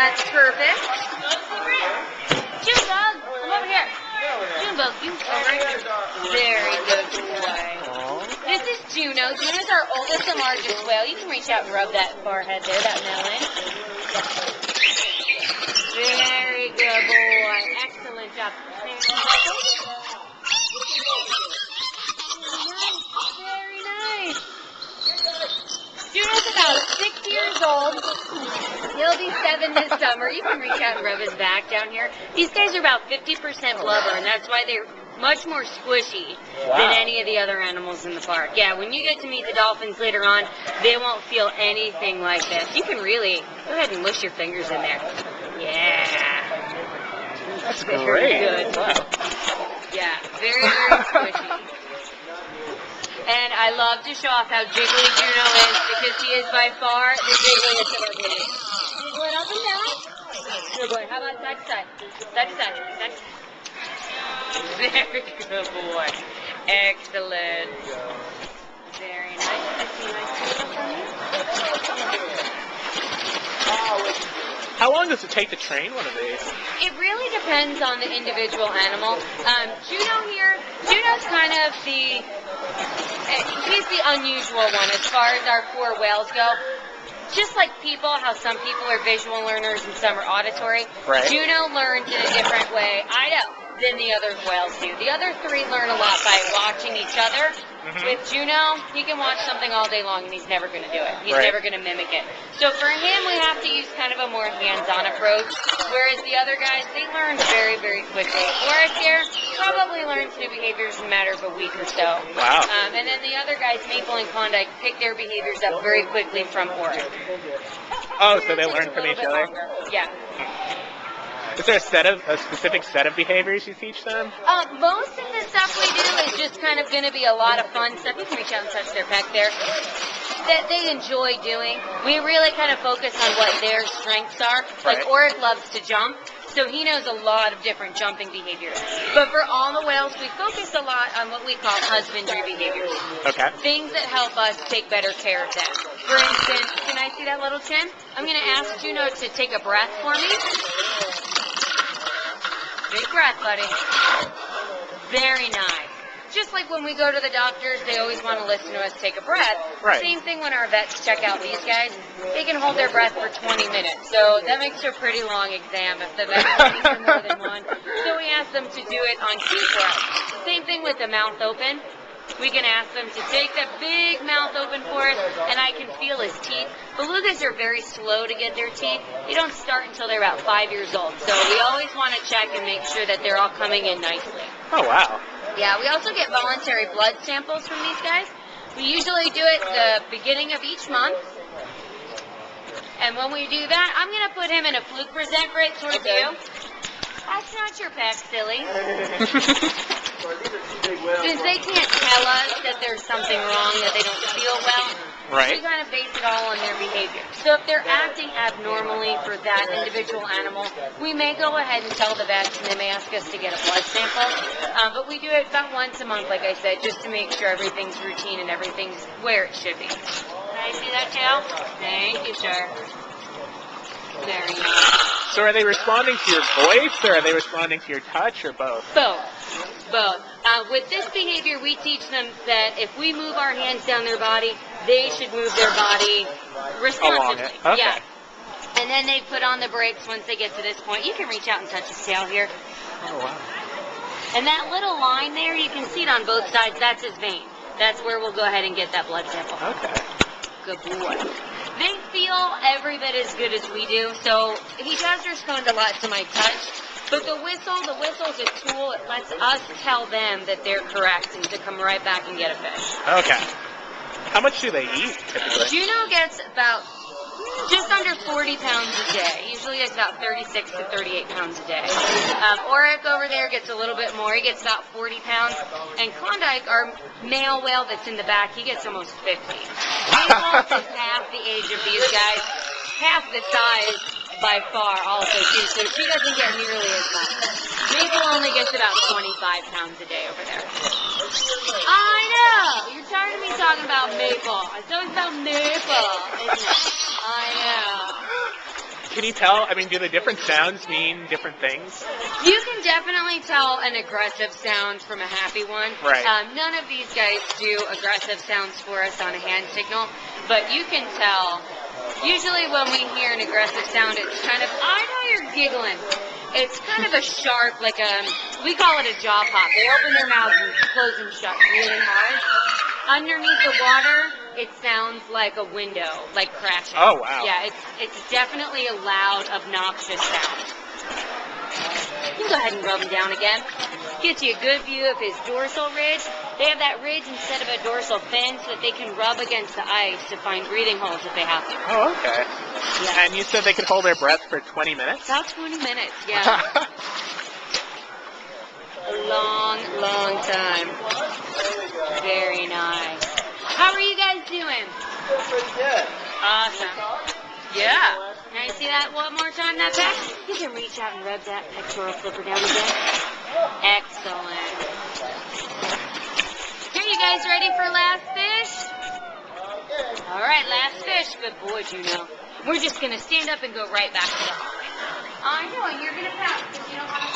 That's perfect. Junebug, come over here. Junebug, you over here. Very good boy. This is Juno. Juno's our oldest and largest whale. You can reach out and rub that forehead there, that melon. Very good boy. Excellent job. Very nice. Juno's about 6 years old. He'll be 7 this summer. You can reach out and rub his back down here. These guys are about 50% blubber, and that's why they're much more squishy than any of the other animals in the park. Yeah, when you get to meet the dolphins later on, they won't feel anything like this. You can really go ahead and mush your fingers in there. Yeah. That's very great. Good. Wow. Yeah, very, very squishy. And I love to show off how jiggly Juno is because he is by far the jiggliest of our babies. Jiggling up and down. Good boy. How about side to side? Side to side. Side to side. Very good boy. Excellent. Very nice. I see a nice picture from you. How long does it take to train one of these? It really depends on the individual animal. Juno here, Juno's kind of he's the unusual one as far as our 4 whales go. Just like people, how some people are visual learners and some are auditory. Right. Juno learns in a different way, than the other whales do. The other 3 learn a lot by watching each other. With Juno, he can watch something all day long and he's never going to do it. He's never going to mimic it. So for him, we have to use kind of a more hands-on approach, whereas the other guys, they learn very, very quickly. Oryx here probably learns new behaviors in a matter of a week or so. Wow. And then the other guys, Maple and Klondike, pick their behaviors up very quickly from Oryx. Oh, so they learn from each other? Yeah. Is there a specific set of behaviors you teach them? Most of the stuff we do is just kind of going to be a lot of fun stuff. You can reach out and touch their peck there. That they enjoy doing. We really kind of focus on what their strengths are. Like Oryx loves to jump, so he knows a lot of different jumping behaviors. But for all the whales, we focus a lot on what we call husbandry behaviors. Okay. Things that help us take better care of them. For instance, can I see that little chin? I'm going to ask Juno to take a breath for me. Big breath, buddy. Very nice. Just like when we go to the doctors, they always want to listen to us take a breath. Right. Same thing when our vets check out these guys. They can hold their breath for 20 minutes. So that makes for a pretty long exam if the vet's looking for more than one. So we ask them to do it on key for us. Same thing with the mouth open. We can ask them to take that big mouth open for us, and I can feel his teeth. Belugas are very slow to get their teeth. They don't start until they're about 5 years old. So we always want to check and make sure that they're all coming in nicely. Oh, wow. Yeah, we also get voluntary blood samples from these guys. We usually do it the beginning of each month. And when we do that, I'm going to put him in a fluke present right towards you. That's not your pack, silly. Since they can't tell us that there's something wrong, that they don't feel well, we kind of base it all on their behavior. So if they're acting abnormally for that individual animal, we may go ahead and tell the vets, and they may ask us to get a blood sample. But we do it about once a month, like I said, just to make sure everything's routine and everything's where it should be. Can I see that tail? Thank you, sir. Very nice. So are they responding to your voice, or are they responding to your touch, or both? Both. With this behavior, we teach them that if we move our hands down their body, they should move their body responsibly. Okay. Yeah. And then they put on the brakes once they get to this point. You can reach out and touch his tail here. Oh, wow. And that little line there, you can see it on both sides. That's his vein. That's where we'll go ahead and get that blood sample. Okay. Good boy. They feel every bit as good as we do, so he does respond a lot to my touch. But the whistle's a tool. It lets us tell them that they're correct and to come right back and get a fish. Okay. How much do they eat, typically? Juno gets about just under 40 pounds a day. Usually it's about 36 to 38 pounds a day. Oryx over there gets a little bit more. He gets about 40 pounds. And Klondike, our male whale that's in the back, he gets almost 50. Maple is half the age of these guys, half the size by far also too, so she doesn't get nearly as much. Maple only gets about 25 pounds a day over there. I know! You're tired of me talking about Maple. It's always about Maple, isn't it? I know. can you tell? I mean, do the different sounds mean different things? You can definitely tell an aggressive sound from a happy one. Right. None of these guys do aggressive sounds for us on a hand signal, but you can tell. Usually when we hear an aggressive sound, it's kind of, I know you're giggling. It's kind of a sharp, like we call it a jaw pop. They open their mouths and close and shut really hard. Underneath the water, it sounds like a window, like crashing. Oh, wow. Yeah, it's definitely a loud, obnoxious sound. You can go ahead and rub him down again. Get you a good view of his dorsal ridge. They have that ridge instead of a dorsal fin so that they can rub against the ice to find breathing holes if they have to. Oh, okay. Yeah. And you said they could hold their breath for 20 minutes? About 20 minutes, yeah. A long, long time. Very nice. How are you guys doing? Pretty good. Awesome. Yeah. Now you see that one more time, that back? You can reach out and rub that pectoral flipper down again. Excellent. Here, you guys ready for last fish? All right, last fish. Good boy, Juno. We're just going to stand up and go right back to the hallway. I know, and you're going to pout because you don't have a